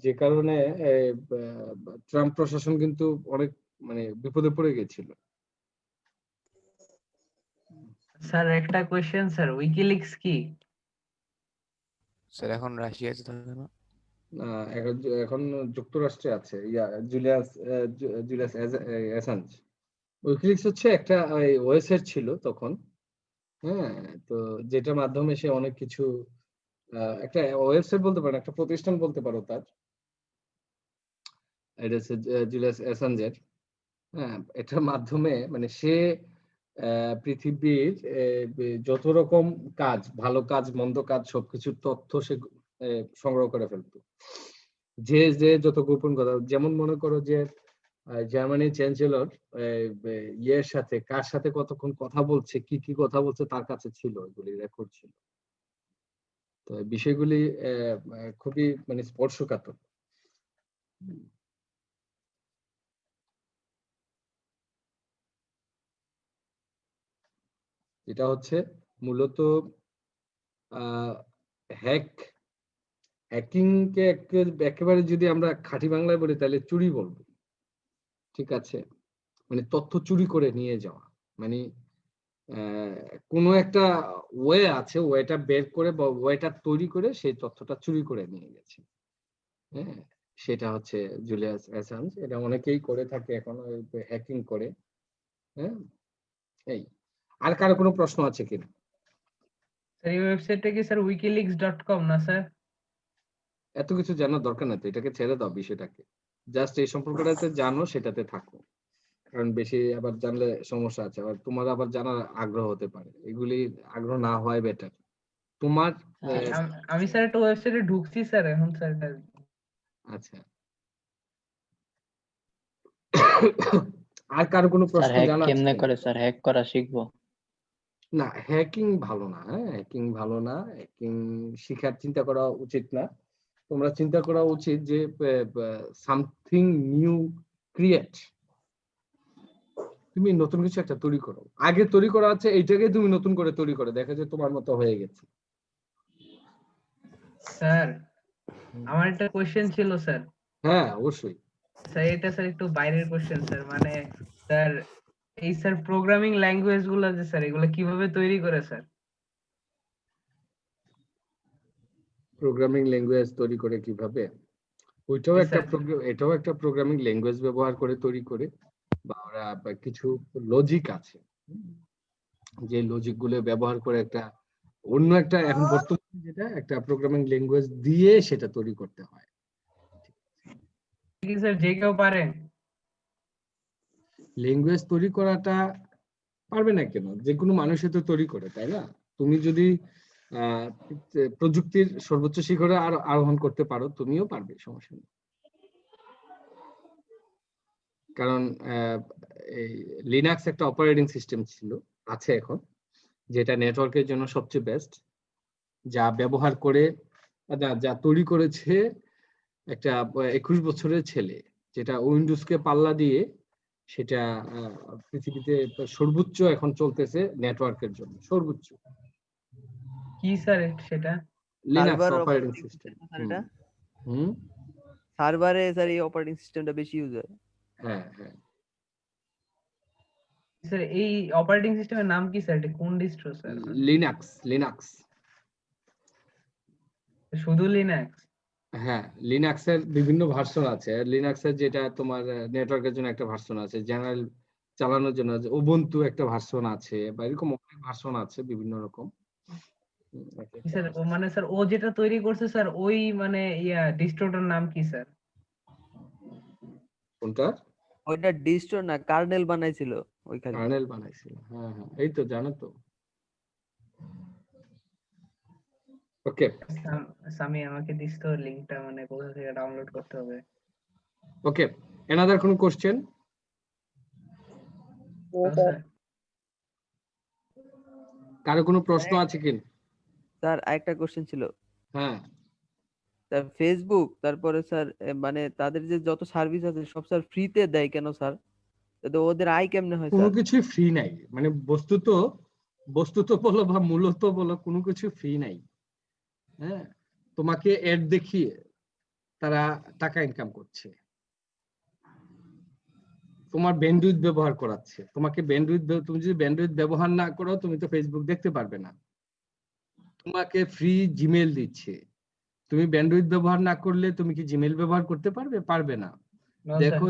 Speaker 1: যে কারণে ট্রাম্প প্রশাসন কিন্তু অনেক মানে বিপদে পড়ে গেছিল।
Speaker 3: স্যার একটা কোশ্চেন স্যার, উইকিলিক্স কি?
Speaker 8: স্যার এখন রাশিয়াতে থাকে না?
Speaker 1: এখন যুক্তরাষ্ট্রে আছে, জুলিয়াস অ্যাসাঞ্জ। উইকিলিক্স হচ্ছে একটা ওয়েবসাইট ছিল তখন, হ্যাঁ, তো যেটার মাধ্যমে সে অনেক কিছু, একটা ওয়েবসাইট বলতে পারো, একটা প্রতিষ্ঠান বলতে পারো তার, এটা হচ্ছে জুলিয়াস অ্যাসাঞ্জের। হ্যাঁ, এটার মাধ্যমে মানে সে পৃথিবীর যত রকম কাজ, ভালো কাজ মন্দ কাজ সবকিছুর তথ্য সে সংগ্রহ করে ফেলতো। যে যে যত গোপন কথা, যেমন মনে করো যে জার্মানির চ্যান্সেলর ইয়ের সাথে কার সাথে কতক্ষণ কথা বলছে, কি কি কথা বলছে, তার কাছে ছিল, এগুলি রেকর্ড ছিল। তো বিষয়গুলি খুবই মানে স্পর্শকাতর। এটা হচ্ছে মূলত হ্যাকিং কে একেবারে যদি আমরা খাঁটি বাংলায় বলি তাহলে চুরি বলবো। ঠিক আছে, মানে তথ্য চুরি করে নিয়ে যাওয়া, মানে কোনো একটা ওয়ে আছে, ওয়েটা বের করে বা ওয়েটা তৈরি করে সেই তথ্যটা চুরি করে নিয়ে গেছে। হ্যাঁ, সেটা হচ্ছে জুলিয়াস অ্যাসাঞ্জ। এটা অনেকেই করে থাকে এখন, হ্যাকিং করে। হ্যাঁ, এই আর কারো কোনো প্রশ্ন আছে কিনা?
Speaker 3: স্যার এই ওয়েবসাইটটা কি স্যার wikileaks.com না স্যার?
Speaker 1: এত কিছু জানার দরকার নাই তো, এটাকে ছেড়ে দাও বিষয়টাকে, জাস্ট এই সম্পর্কটাতে জানো, সেটাতে থাকো। কারণ বেশি আবার জানলে সমস্যা আছে, আবার তোমার আবার জানার আগ্রহ হতে পারে, এগুলি আগ্রহ না হয় বেটার তোমার।
Speaker 3: আমি স্যার একটা ওয়েবসাইটে ঢুকছি স্যার এখন স্যার।
Speaker 1: আচ্ছা, আর কারো কোনো
Speaker 9: স্যার
Speaker 1: প্রশ্ন
Speaker 9: হ্যাক
Speaker 1: জানার
Speaker 9: কেমনে
Speaker 1: আছে?
Speaker 9: করে স্যার? হ্যাক করা শিখবো?
Speaker 1: না, হ্যাকিং ভালো না, হ্যাঁ, হ্যাকিং ভালো না, হ্যাকিং শিখার চিন্তা করা উচিত না। তোমরা চিন্তা করা উচিত যে সামথিং নিউ ক্রিয়েট, তুমি নতুন কিছু একটা তৈরি করো। আগে তৈরি করা আছে, এইটাকে তুমি নতুন করে তৈরি করে দেখা যায় তোমার মতো হয়ে গেছে।
Speaker 3: স্যার আমার একটা কোশ্চেন ছিল স্যার।
Speaker 1: হ্যাঁ, অবশ্যই।
Speaker 3: স্যার এটা স্যার একটু বাইরের কোশ্চেন স্যার, মানে স্যার এই স্যার প্রোগ্রামিং ল্যাঙ্গুয়েজ গুলো যে স্যার এগুলো কিভাবে তৈরি করে স্যার?
Speaker 1: প্রোগ্রামিং ল্যাঙ্গুয়েজ তৈরি করে কিভাবে, ওইটাও
Speaker 3: Yes,
Speaker 1: একটা
Speaker 3: sir.
Speaker 1: এটাও একটা প্রোগ্রামিং ল্যাঙ্গুয়েজ ব্যবহার করে তৈরি করে, বা ওরা বা কিছু লজিক আছে, যে লজিক গুলো ব্যবহার করে একটা অন্য একটা এখন বর্তমানে যেটা একটা প্রোগ্রামিং ল্যাঙ্গুয়েজ দিয়ে সেটা তৈরি করতে হয়।
Speaker 3: কি স্যার যে কেউ পারে?
Speaker 1: ল্যাঙ্গুয়েজ তৈরি করাটা পারবে না কেন, যে কোনো মানুষই তো তৈরি করে, তাই না? তুমি যদি আহ প্রযুক্তির সর্বোচ্চ শিখরে আরোহণ করতে পারো, তুমিও পারবে, সমস্যা নেই। কারণ এই লিনাক্স একটা অপারেটিং সিস্টেম ছিল, আছে এখন, যেটা নেটওয়ার্কের জন্য সবচেয়ে বেস্ট, যা ব্যবহার করে যা তৈরি করেছে একটা 21 বছরের ছেলে, যেটা উইন্ডোজকে পাল্লা দিয়ে সেটা পৃথিবীতে সর্বোচ্চ এখন চলতেছে নেটওয়ার্কের জন্য, সর্বোচ্চ।
Speaker 3: কি স্যার সেটা?
Speaker 1: Linux
Speaker 2: server
Speaker 1: operating system.
Speaker 2: Sir এটা
Speaker 1: হুম,
Speaker 2: সার্ভারে স্যার এই অপারেটিং সিস্টেমটা বেশি ইউজ হয়।
Speaker 1: হ্যাঁ হ্যাঁ।
Speaker 3: স্যার এই অপারেটিং সিস্টেমের নাম কি স্যার? এটা কোন ডিস্ট্রো স্যার?
Speaker 1: লিনাক্স।
Speaker 3: শুধু লিনাক্স?
Speaker 1: হ্যাঁ, লিনাক্সের বিভিন্ন ভার্সন আছে। লিনাক্সের যেটা তোমার নেটওয়ার্কের জন্য একটা ভার্সন আছে, জেনারেল চালানোর জন্য উবুন্টু একটা ভার্সন আছে, বা এরকম অনেক ভার্সন আছে বিভিন্ন রকম।
Speaker 3: স্যার ও মানে স্যার ও যেটা তৈরি করছে স্যার ওই মানে ডিস্ট্রোটার নাম কি স্যার?
Speaker 1: কোনটা?
Speaker 2: ওইটা ডিস্ট্রো না, কার্নেল বানাইছিল ওইখানে।
Speaker 1: কার্নেল বানাইছিল, হ্যাঁ হ্যাঁ, এই তো জানো তো। ওকে
Speaker 3: সামি আমাকে দিস তো লিংকটা, মানে কোথা থেকে ডাউনলোড করতে হবে?
Speaker 1: ওকে, এনাদার কোনো কোশ্চেন?
Speaker 3: স্যার
Speaker 1: কারো কোনো প্রশ্ন আছে কি?
Speaker 2: স্যার আরেকটা কোশ্চেন ছিল
Speaker 1: হ্যাঁ,
Speaker 2: স্যার, ফেসবুক তারপরে স্যার তাদের যে যত সার্ভিস আছে সব স্যার ফ্রিতে দেয় কেন স্যার? তো ওদের আয় কেমনে হয়
Speaker 1: কোনো
Speaker 2: স্যার?
Speaker 1: কিছুই ফ্রি নাই, মানে বস্তুত বলো বা মূলত বলো, কোনো কিছু ফ্রি নাই। হ্যাঁ, তোমাকে অ্যাড দেখিয়ে তারা টাকা ইনকাম করছে, তোমার ব্যান্ডউইথ ব্যবহার করাচ্ছে, তোমাকে তুমি যদি ব্যান্ডউইথ ব্যবহার না করো তুমি তো ফেসবুক দেখতে পারবে না। তোমাকে ফ্রি জিমেল দিচ্ছে, তুমি ব্যান্ডউইথ ব্যবহার না করলে তুমি কি জিমেল ব্যবহার করতে পারবে? পারবে না।
Speaker 3: No sir.
Speaker 1: দেখো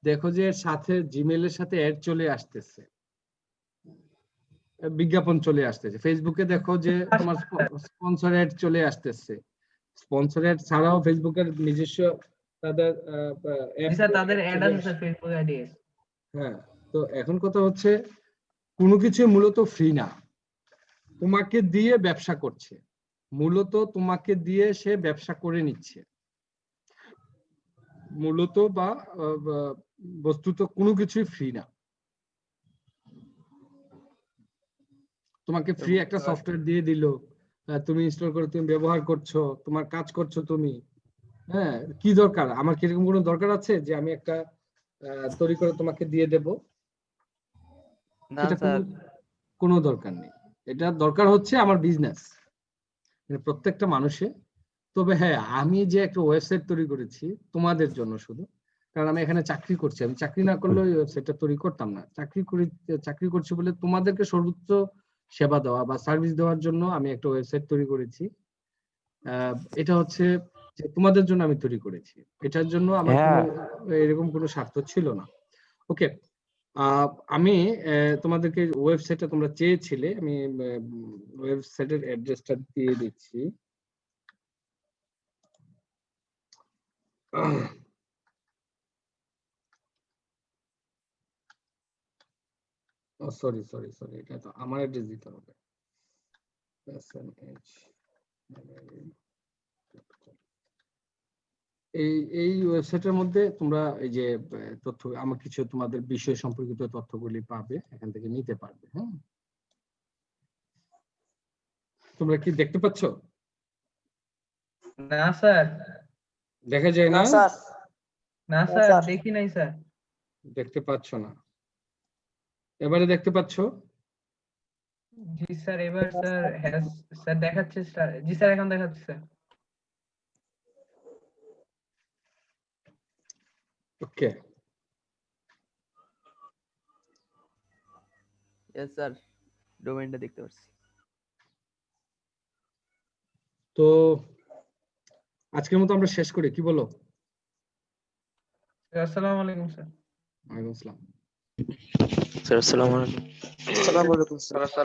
Speaker 1: দেখো যে সাথে জিমেলের সাথে অ্যাড চলে আসতেছে, বিজ্ঞাপন চলে আসতেছে। ফেসবুকে দেখো যে তোমার স্পন্সর অ্যাড চলে আসতেছে। স্পন্সর অ্যাড ছাড়াও ফেসবুকের নিজস্ব তাদের
Speaker 3: জি স্যার তাদের অ্যাড আছে স্যার ফেসবুক আইডি।
Speaker 1: হ্যাঁ, তো এখন কথা হচ্ছে কোনো কিছু মূলত ফ্রি না, তোমাকে দিয়ে ব্যবসা করছে, মূলত তোমাকে দিয়ে সে ব্যবসা করে নিচ্ছে মূলত, বা বস্তুত কোনো কিছুই ফ্রি না। তোমাকে ফ্রি একটা সফটওয়্যার দিয়ে দিল, তুমি ইনস্টল করে তুমি ব্যবহার করছো, তোমার কাজ করছো তুমি। হ্যাঁ, কি দরকার আমার? কিরকম কোনো দরকার আছে যে আমি একটা তৈরি করে তোমাকে দিয়ে দেব?
Speaker 2: না
Speaker 1: সেটা
Speaker 2: স্যার,
Speaker 1: কোনো দরকার নেই। এটা দরকার হচ্ছে আমার বিজনেস, প্রত্যেকটা মানুষে। তবে হ্যাঁ, আমি যে একটা ওয়েবসাইট তৈরি করেছি তোমাদের জন্য শুধু, কারণ আমি এখানে চাকরি করছি, আমি চাকরি না করলে ওই ওয়েবসাইটটা তৈরি করতাম না। চাকরি করছি বলে তোমাদেরকে সর্বোচ্চ সেবা দেওয়া বা সার্ভিস দেওয়ার জন্য আমি একটা ওয়েবসাইট তৈরি করেছি। এটা হচ্ছে যে তোমাদের জন্য আমি তৈরি করেছি, এটার জন্য আমার কোনো এরকম কোনো স্বার্থ ছিল না। ওকে, আমি তোমাদেরকে ওয়েবসাইটটা তোমরা চেয়েছিলে, আমি ওয়েবসাইটের অ্যাড্রেসটা দিয়ে দিচ্ছি। সরি, এটা তো আমার অ্যাড্রেস দিতে হবে। এই ওয়েবসাইটের মধ্যে তোমরা এই যে তথ্য, আমার কিছু তোমাদের বিষয় সম্পর্কিত তথ্যগুলি পাবে, এখান থেকে নিতে পারবে। হ্যাঁ, তোমরা কি দেখতে পাচ্ছ?
Speaker 3: না স্যার।
Speaker 1: দেখা যায়
Speaker 7: না
Speaker 1: না?
Speaker 7: স্যার।
Speaker 3: না স্যার দেখি নাই স্যার।
Speaker 1: দেখতে পাচ্ছ না? এবারে দেখতে পাচ্ছ?
Speaker 3: জি স্যার এবার স্যার হ্যাঁ স্যার দেখাচ্ছে স্যার। জি স্যার এখন দেখাচ্ছে স্যার।
Speaker 1: ওকে,
Speaker 2: ইয়েস স্যার, ডোমেইনটা দেখতে পাচ্ছি।
Speaker 1: তো আজকের মতো আমরা শেষ করি, কি বলো?
Speaker 3: আসসালামু আলাইকুম স্যার।
Speaker 1: ওয়ালাইকুম আসসালাম।
Speaker 8: স্যার আসসালামু আলাইকুম।
Speaker 7: আসসালামু আলাইকুম স্যার।
Speaker 6: রাস্তা